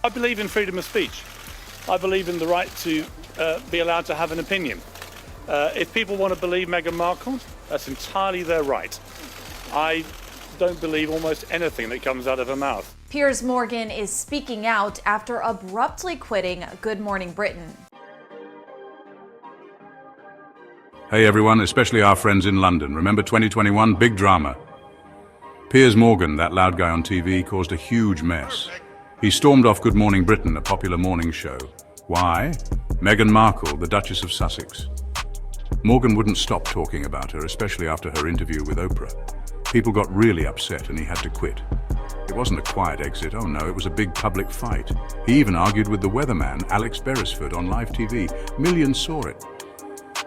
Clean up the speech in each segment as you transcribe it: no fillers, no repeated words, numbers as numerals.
I believe in freedom of speech. I believe in the right to be allowed to have an opinion. If people want to believe Meghan Markle, that's entirely their right. I don't believe almost anything that comes out of her mouth. Piers Morgan is speaking out after abruptly quitting Good Morning Britain. Hey everyone, especially our friends in London. Remember 2021? Big drama. Piers Morgan, that loud guy on TV, caused a huge mess. He stormed off Good Morning Britain, a popular morning show. Why? Meghan Markle, the Duchess of Sussex. Morgan wouldn't stop talking about her, especially after her interview with Oprah. People got really upset and he had to quit. It wasn't a quiet exit, oh no, it was a big public fight. He even argued with the weatherman, Alex Beresford, on live TV. Millions saw it.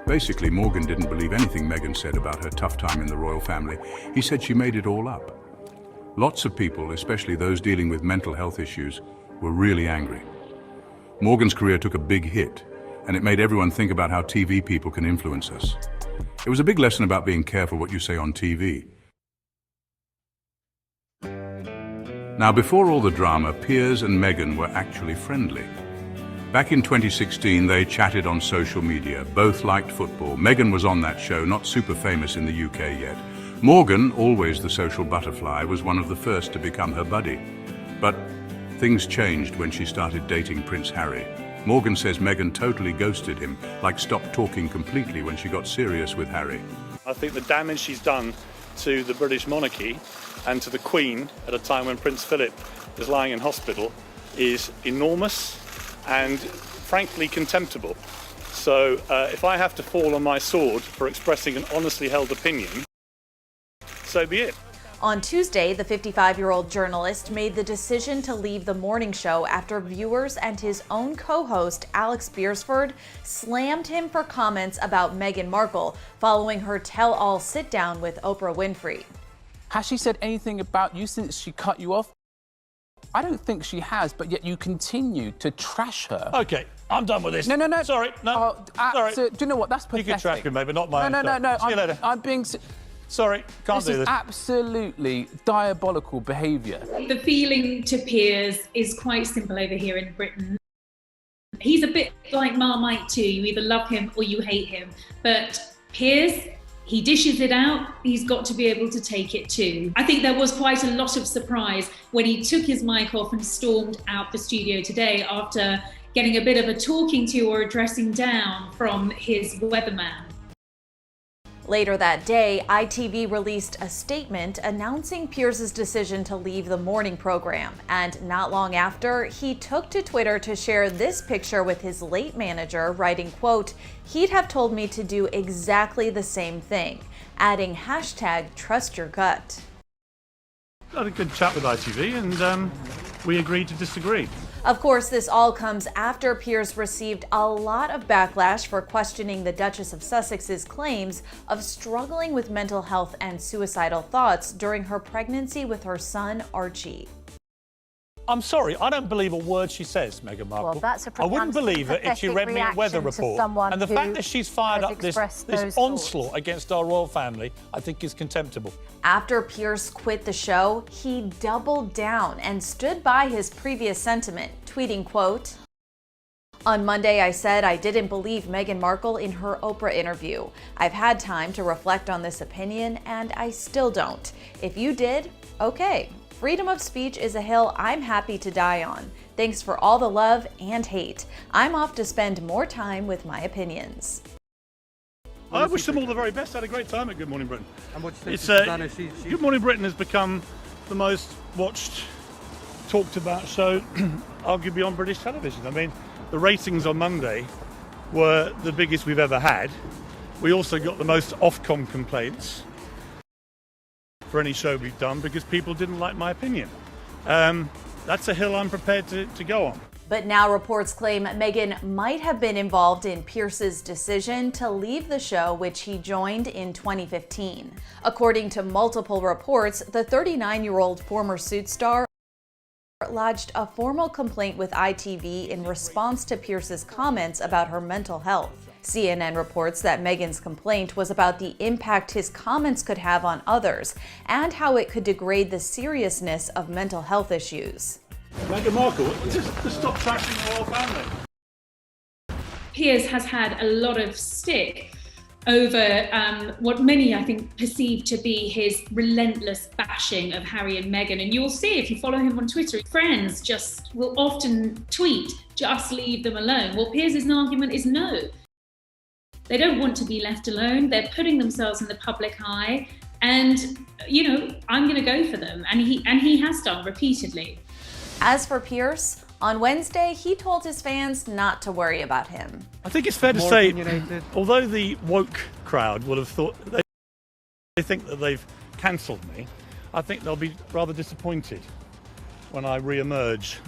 Basically, Morgan didn't believe anything Meghan said about her tough time in the royal family. He said she made it all up. Lots of people, especially those dealing with mental health issues, were really angry. Morgan's career took a big hit, and it made everyone think about how TV people can influence us. It was a big lesson about being careful what you say on TV. Now, before all the drama, Piers and Meghan were actually friendly. Back in 2016, they chatted on social media. Both liked football. Meghan was on that show, not super famous in the UK yet. Morgan, always the social butterfly, was one of the first to become her buddy. But things changed when she started dating Prince Harry. Morgan says Meghan totally ghosted him, like stopped talking completely when she got serious with Harry. I think the damage she's done to the British monarchy and to the Queen at a time when Prince Philip is lying in hospital is enormous and frankly contemptible. So if I have to fall on my sword for expressing an honestly held opinion, so be it. On Tuesday, the 55-year-old journalist made the decision to leave the morning show after viewers and his own co-host, Alex Beresford, slammed him for comments about Meghan Markle following her tell-all sit-down with Oprah Winfrey. Has she said anything about you since she cut you off? I don't think she has, but yet you continue to trash her. Okay, I'm done with this. No. Sorry, no. Sorry. Do you know what? That's pathetic. You can trash me, mate, but not my No. See you later. I'm being... Sorry, can't do this. This is absolutely diabolical behaviour. The feeling to Piers is quite simple over here in Britain. He's a bit like Marmite too. You either love him or you hate him. But Piers, he dishes it out. He's got to be able to take it too. I think there was quite a lot of surprise when he took his mic off and stormed out the studio today after getting a bit of a talking to or a dressing down from his weatherman. Later that day, ITV released a statement announcing Piers' decision to leave the morning program. And not long after, he took to Twitter to share this picture with his late manager, writing, quote, "He'd have told me to do exactly the same thing," adding #TrustYourGut. I had a good chat with ITV and we agreed to disagree. Of course, this all comes after Piers received a lot of backlash for questioning the Duchess of Sussex's claims of struggling with mental health and suicidal thoughts during her pregnancy with her son, Archie. I'm sorry, I don't believe a word she says, Meghan Markle. Well, that's a I wouldn't believe it if she read me a weather report. And the fact that she's fired up this onslaught against our royal family, I think is contemptible. After Piers quit the show, he doubled down and stood by his previous sentiment, tweeting, quote, "On Monday, I said I didn't believe Meghan Markle in her Oprah interview. I've had time to reflect on this opinion, and I still don't. If you did, okay. Freedom of speech is a hill I'm happy to die on. Thanks for all the love and hate. I'm off to spend more time with my opinions." I wish them all the very best. I had a great time at Good Morning Britain. And what do you think Good Morning Britain has become the most watched, talked about show, arguably on British television. I mean, the ratings on Monday were the biggest we've ever had. We also got the most Ofcom complaints for any show we've done because people didn't like my opinion. That's a hill I'm prepared to go on. But now reports claim Meghan might have been involved in Piers' decision to leave the show, which he joined in 2015. According to multiple reports, the 39-year-old former Suits star lodged a formal complaint with ITV in response to Piers' comments about her mental health. CNN reports that Meghan's complaint was about the impact his comments could have on others and how it could degrade the seriousness of mental health issues. Meghan Markle, just stop trashing the royal family. Piers has had a lot of stick over what many, I think, perceive to be his relentless bashing of Harry and Meghan. And you'll see if you follow him on Twitter, friends just will often tweet, just leave them alone. Well, Piers' argument is no. They don't want to be left alone. They're putting themselves in the public eye. And, you know, I'm going to go for them. And he has done repeatedly. As for Piers, on Wednesday, he told his fans not to worry about him. I think it's fair to say, although the woke crowd will have thought, they think that they've cancelled me, I think they'll be rather disappointed when I re-emerge.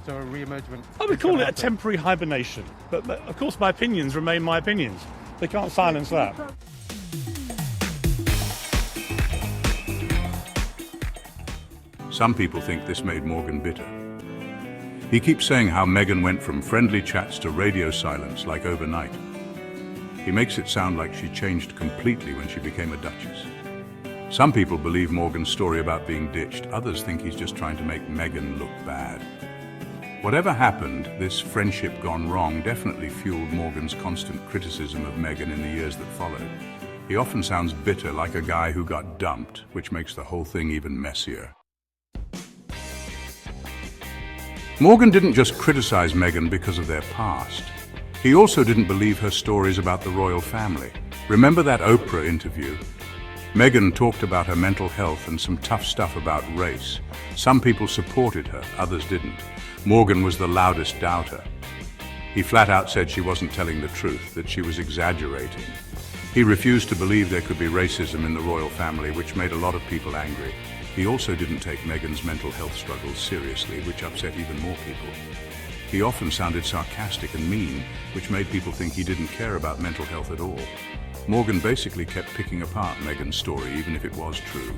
So a re-emergement? I would call it a temporary hibernation, but of course my opinions remain my opinions. They can't silence that. Some people think this made Morgan bitter. He keeps saying how Meghan went from friendly chats to radio silence like overnight. He makes it sound like she changed completely when she became a duchess. Some people believe Morgan's story about being ditched. Others think he's just trying to make Meghan look bad. Whatever happened, this friendship gone wrong definitely fueled Morgan's constant criticism of Meghan in the years that followed. He often sounds bitter, like a guy who got dumped, which makes the whole thing even messier. Morgan didn't just criticize Meghan because of their past. He also didn't believe her stories about the royal family. Remember that Oprah interview? Meghan talked about her mental health and some tough stuff about race. Some people supported her, others didn't. Morgan was the loudest doubter. He flat out said she wasn't telling the truth, that she was exaggerating. He refused to believe there could be racism in the royal family, which made a lot of people angry. He also didn't take Meghan's mental health struggles seriously, which upset even more people. He often sounded sarcastic and mean, which made people think he didn't care about mental health at all. Morgan basically kept picking apart Meghan's story, even if it was true.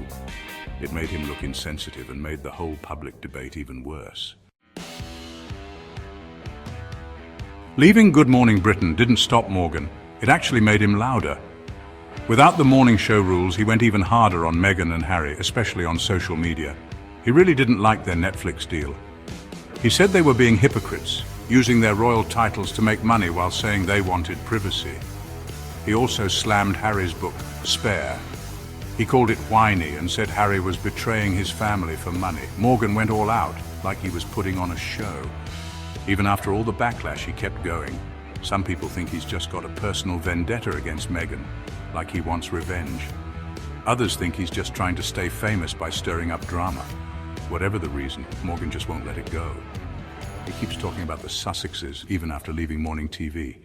It made him look insensitive and made the whole public debate even worse. Leaving Good Morning Britain didn't stop Morgan. It actually made him louder. Without the morning show rules, he went even harder on Meghan and Harry, especially on social media. He really didn't like their Netflix deal. He said they were being hypocrites, using their royal titles to make money while saying they wanted privacy. He also slammed Harry's book, Spare. He called it whiny and said Harry was betraying his family for money. Morgan went all out, like he was putting on a show. Even after all the backlash, he kept going. Some people think he's just got a personal vendetta against Meghan, like he wants revenge. Others think he's just trying to stay famous by stirring up drama. Whatever the reason, Morgan just won't let it go. He keeps talking about the Sussexes even after leaving morning TV.